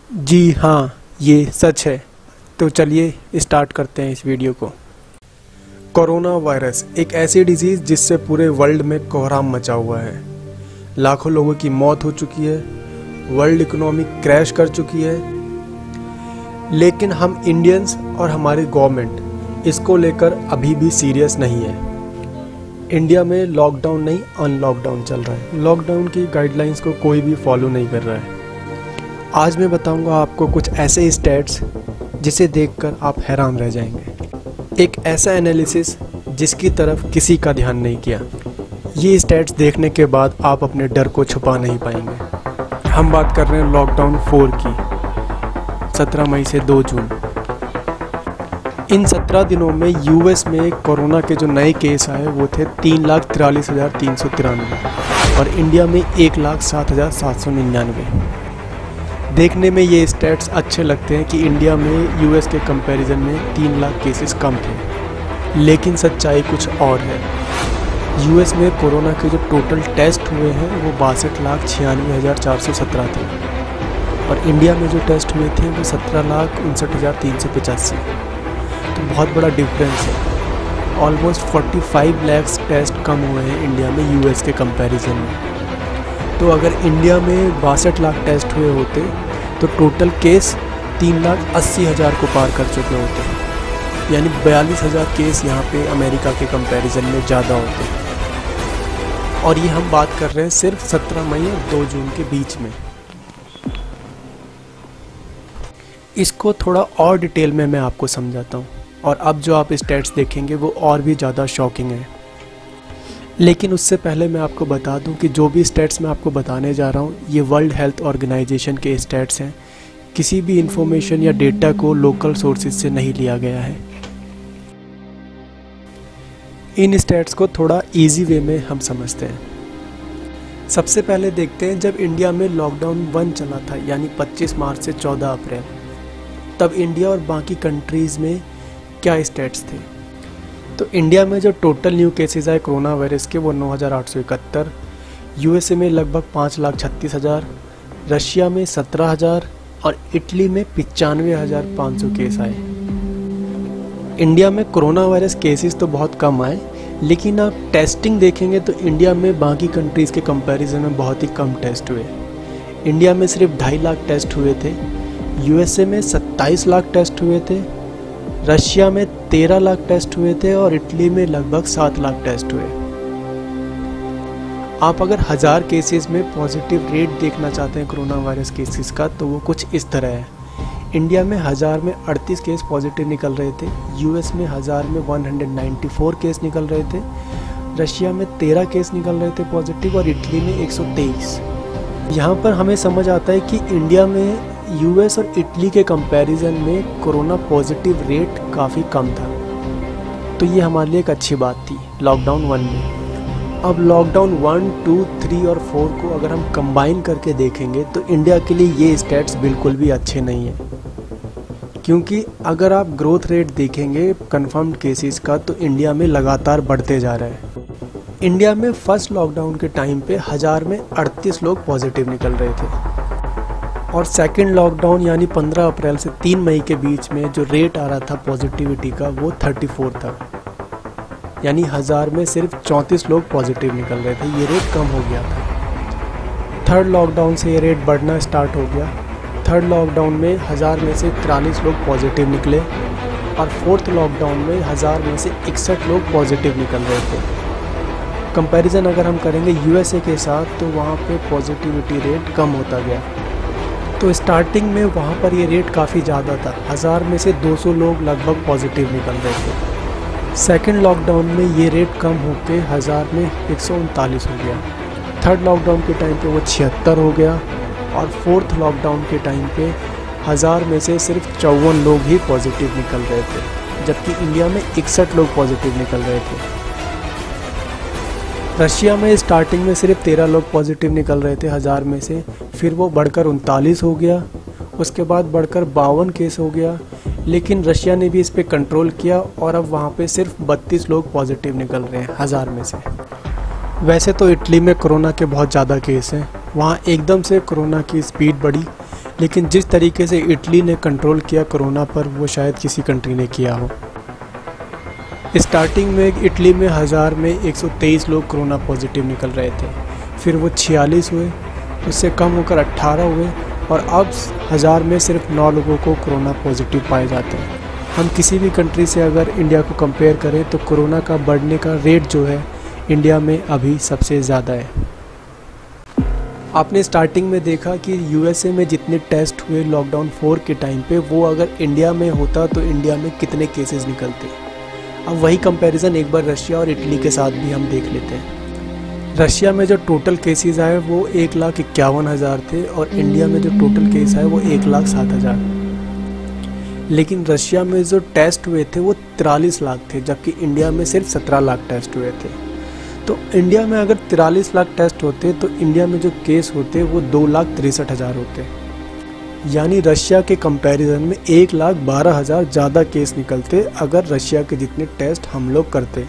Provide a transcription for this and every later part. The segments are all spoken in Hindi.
जी हाँ, ये सच है। तो चलिए स्टार्ट करते हैं इस वीडियो को। कोरोना वायरस एक ऐसी डिजीज़ जिससे पूरे वर्ल्ड में कोहराम मचा हुआ है। लाखों लोगों की मौत हो चुकी है, वर्ल्ड इकोनॉमी क्रैश कर चुकी है। लेकिन हम इंडियंस और हमारी गवर्नमेंट इसको लेकर अभी भी सीरियस नहीं है। इंडिया में लॉकडाउन नहीं अनलॉकडाउन चल रहा है। लॉकडाउन की गाइडलाइंस को कोई भी फॉलो नहीं कर रहा है। आज मैं बताऊंगा आपको कुछ ऐसे स्टैट्स जिसे देखकर आप हैरान रह जाएंगे। एक ऐसा एनालिसिस जिसकी तरफ किसी का ध्यान नहीं किया। ये स्टैट्स देखने के बाद आप अपने डर को छुपा नहीं पाएंगे। हम बात कर रहे हैं लॉकडाउन 4 की, 17 मई से 2 जून। इन 17 दिनों में यूएस में कोरोना के जो नए केस आए वो थे 3,43,393 और इंडिया में 1,07,799। देखने में ये स्टैट्स अच्छे लगते हैं कि इंडिया में यूएस के कंपैरिजन में 3 लाख केसेस कम थे, लेकिन सच्चाई कुछ और है। यूएस में कोरोना के जो टोटल टेस्ट हुए हैं वो 62,96,417 थे और इंडिया में जो टेस्ट हुए थे वो 17,59,385। तो बहुत बड़ा डिफरेंस है। ऑलमोस्ट 45 लाख टेस्ट कम हुए हैं इंडिया में यूएस के कंपैरिजन में। तो अगर इंडिया में 62 लाख टेस्ट हुए होते तो टोटल केस 3,80,000 को पार कर चुके होते, यानी 42,000 केस यहाँ पे अमेरिका के कंपैरिजन में ज़्यादा होते। और ये हम बात कर रहे हैं सिर्फ 17 मई और 2 जून के बीच में। इसको थोड़ा और डिटेल में मैं आपको समझाता हूँ और अब जो आप स्टैट्स देखेंगे वो और भी ज़्यादा शॉकिंग है। लेकिन उससे पहले मैं आपको बता दूं कि जो भी स्टैट्स मैं आपको बताने जा रहा हूं ये वर्ल्ड हेल्थ ऑर्गेनाइजेशन के स्टैट्स हैं। किसी भी इंफॉर्मेशन या डेटा को लोकल सोर्सेज से नहीं लिया गया है। इन स्टैट्स को थोड़ा इजी वे में हम समझते हैं। सबसे पहले देखते हैं जब इंडिया में लॉकडाउन 1 चला था, यानी 25 मार्च से 14 अप्रैल, तब इंडिया और बाकी कंट्रीज़ में क्या स्टैट्स थे। तो इंडिया में जो टोटल न्यू केसेस आए कोरोना वायरस के वो 9,871, यूएसए में लगभग 5,36,000, रशिया में 17,000 और इटली में 95,500 केस आए। इंडिया में कोरोना वायरस केसेस तो बहुत कम आए, लेकिन आप टेस्टिंग देखेंगे तो इंडिया में बाकी कंट्रीज़ के कंपैरिजन में बहुत ही कम टेस्ट हुए। इंडिया में सिर्फ 2.5 लाख टेस्ट हुए थे, यूएसए में 27 लाख टेस्ट हुए थे, रशिया में 13 लाख टेस्ट हुए थे और इटली में लगभग 7 लाख टेस्ट हुए। आप अगर 1000 केसेस में पॉजिटिव रेट देखना चाहते हैं कोरोना वायरस केसेस का तो वो कुछ इस तरह है। इंडिया में 1000 में 38 केस पॉजिटिव निकल रहे थे, यूएस में 1000 में 194 केस निकल रहे थे, रशिया में 13 केस निकल रहे थे पॉजिटिव और इटली में 123। यहाँ पर हमें समझ आता है कि इंडिया में यूएस और इटली के कंपैरिजन में कोरोना पॉजिटिव रेट काफ़ी कम था। तो ये हमारे लिए एक अच्छी बात थी लॉकडाउन 1 में। अब लॉकडाउन 1, 2, 3 और 4 को अगर हम कंबाइन करके देखेंगे तो इंडिया के लिए ये स्टैट्स बिल्कुल भी अच्छे नहीं हैं, क्योंकि अगर आप ग्रोथ रेट देखेंगे कंफर्म्ड केसेस का तो इंडिया में लगातार बढ़ते जा रहा है। इंडिया में फर्स्ट लॉकडाउन के टाइम पे 1000 में 38 लोग पॉजिटिव निकल रहे थे और सेकंड लॉकडाउन यानी 15 अप्रैल से 3 मई के बीच में जो रेट आ रहा था पॉजिटिविटी का वो 34 था, यानी 1000 में सिर्फ 34 लोग पॉजिटिव निकल रहे थे। ये रेट कम हो गया था। थर्ड लॉकडाउन से ये रेट बढ़ना स्टार्ट हो गया। थर्ड लॉकडाउन में 1000 में से 43 लोग पॉजिटिव निकले और फोर्थ लॉकडाउन में 1000 में से 61 लोग पॉजिटिव निकल रहे थे। कंपैरिजन अगर हम करेंगे यूएसए के साथ तो वहाँ पे पॉजिटिविटी रेट कम होता गया। तो स्टार्टिंग में वहाँ पर ये रेट काफ़ी ज़्यादा था, 1000 में से 200 लोग लगभग पॉजिटिव निकल रहे थे। सेकेंड लॉकडाउन में ये रेट कम होकर 1000 में 139 हो गया। थर्ड लॉकडाउन के टाइम पे वो 76 हो गया और फोर्थ लॉकडाउन के टाइम पे 1000 में से सिर्फ 54 लोग ही पॉजिटिव निकल रहे थे, जबकि इंडिया में 61 लोग पॉजिटिव निकल रहे थे। रशिया में स्टार्टिंग में सिर्फ 13 लोग पॉजिटिव निकल रहे थे 1000 में से, फिर वो बढ़कर 39 हो गया, उसके बाद बढ़कर 52 केस हो गया, लेकिन रशिया ने भी इस पे कंट्रोल किया और अब वहाँ पे सिर्फ 32 लोग पॉजिटिव निकल रहे हैं 1000 में से। वैसे तो इटली में कोरोना के बहुत ज़्यादा केस हैं, वहाँ एकदम से कोरोना की स्पीड बढ़ी, लेकिन जिस तरीके से इटली ने कंट्रोल किया कोरोना पर वो शायद किसी कंट्री ने किया हो। स्टार्टिंग में इटली में 1000 में 123 लोग कोरोना पॉजिटिव निकल रहे थे, फिर वो 46 हुए, उससे कम होकर 18 हुए और अब 1000 में सिर्फ 9 लोगों को कोरोना पॉजिटिव पाए जाते हैं। हम किसी भी कंट्री से अगर इंडिया को कंपेयर करें तो कोरोना का बढ़ने का रेट जो है इंडिया में अभी सबसे ज़्यादा है। आपने स्टार्टिंग में देखा कि यूएसए में जितने टेस्ट हुए लॉकडाउन 4 के टाइम पे, वो अगर इंडिया में होता तो इंडिया में कितने केसेस निकलते। अब वही कंपैरिजन एक बार रशिया और इटली के साथ भी हम देख लेते हैं। रशिया में जो टोटल केसेस आए वो 1,51,000 थे और इंडिया में जो टोटल केस आए वो 1,07,000। लेकिन रशिया में जो टेस्ट हुए थे वो 43 लाख थे, जबकि इंडिया में सिर्फ 17 लाख टेस्ट हुए थे। तो इंडिया में अगर 43 लाख टेस्ट होते तो इंडिया में जो केस होते वो 2,63,000 होते, यानी रशिया के कंपैरिजन में 1,12,000 ज़्यादा केस निकलते अगर रशिया के जितने टेस्ट हम लोग करते।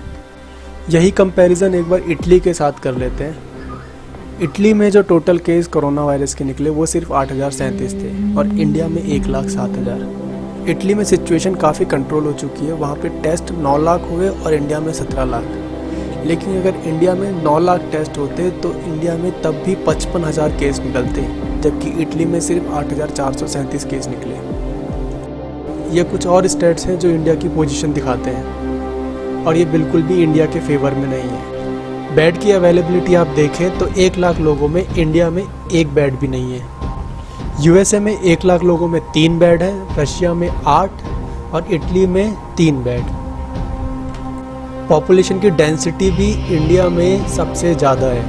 यही कंपैरिजन एक बार इटली के साथ कर लेते हैं। इटली में जो टोटल केस कोरोना वायरस के निकले वो सिर्फ 8,037 थे और इंडिया में 1,07,000। इटली में सिचुएशन काफ़ी कंट्रोल हो चुकी है, वहाँ पे टेस्ट 9 लाख हुए और इंडिया में 17 लाख। लेकिन अगर इंडिया में 9 लाख टेस्ट होते तो इंडिया में तब भी 55,000 केस निकलते, जबकि इटली में सिर्फ 8,437 केस निकले। ये कुछ और स्टेट्स हैं जो इंडिया की पोजीशन दिखाते हैं और ये बिल्कुल भी इंडिया के फेवर में नहीं है। बेड की अवेलेबिलिटी आप देखें तो 1 लाख लोगों में इंडिया में 1 बेड भी नहीं है। यूएसए में 1 लाख लोगों में 3 बेड है, रशिया में 8 और इटली में 3 बेड। पॉपुलेशन की डेंसिटी भी इंडिया में सबसे ज़्यादा है।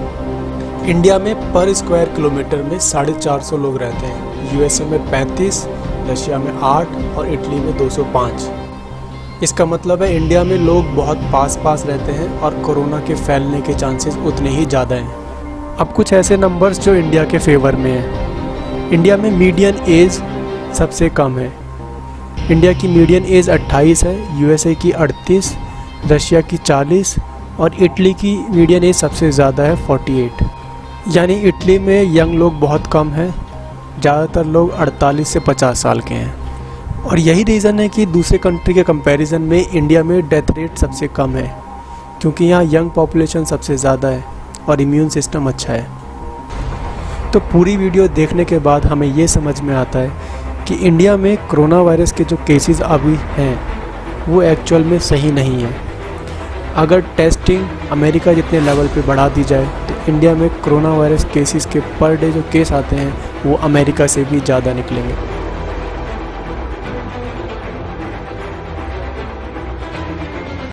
इंडिया में पर स्क्वायर किलोमीटर में 450 लोग रहते हैं, यूएसए में 35, रशिया में 8 और इटली में 205। इसका मतलब है इंडिया में लोग बहुत पास पास रहते हैं और कोरोना के फैलने के चांसेस उतने ही ज़्यादा हैं। अब कुछ ऐसे नंबर्स जो इंडिया के फेवर में हैं। इंडिया में मीडियन एज सबसे कम है। इंडिया की मीडियन एज 28 है, यूएसए की 38, रशिया की 40 और इटली की मीडियन एज सबसे ज़्यादा है 48। यानी इटली में यंग लोग बहुत कम हैं, ज़्यादातर लोग 48 से 50 साल के हैं। और यही रीज़न है कि दूसरे कंट्री के कंपैरिजन में इंडिया में डेथ रेट सबसे कम है, क्योंकि यहाँ यंग पॉपुलेशन सबसे ज़्यादा है और इम्यून सिस्टम अच्छा है। तो पूरी वीडियो देखने के बाद हमें ये समझ में आता है कि इंडिया में कोरोना वायरस के जो केसेस अभी हैं वो एक्चुअल में सही नहीं है। अगर टेस्टिंग अमेरिका जितने लेवल पे बढ़ा दी जाए तो इंडिया में कोरोना वायरस केसेस के पर डे जो केस आते हैं वो अमेरिका से भी ज़्यादा निकलेंगे।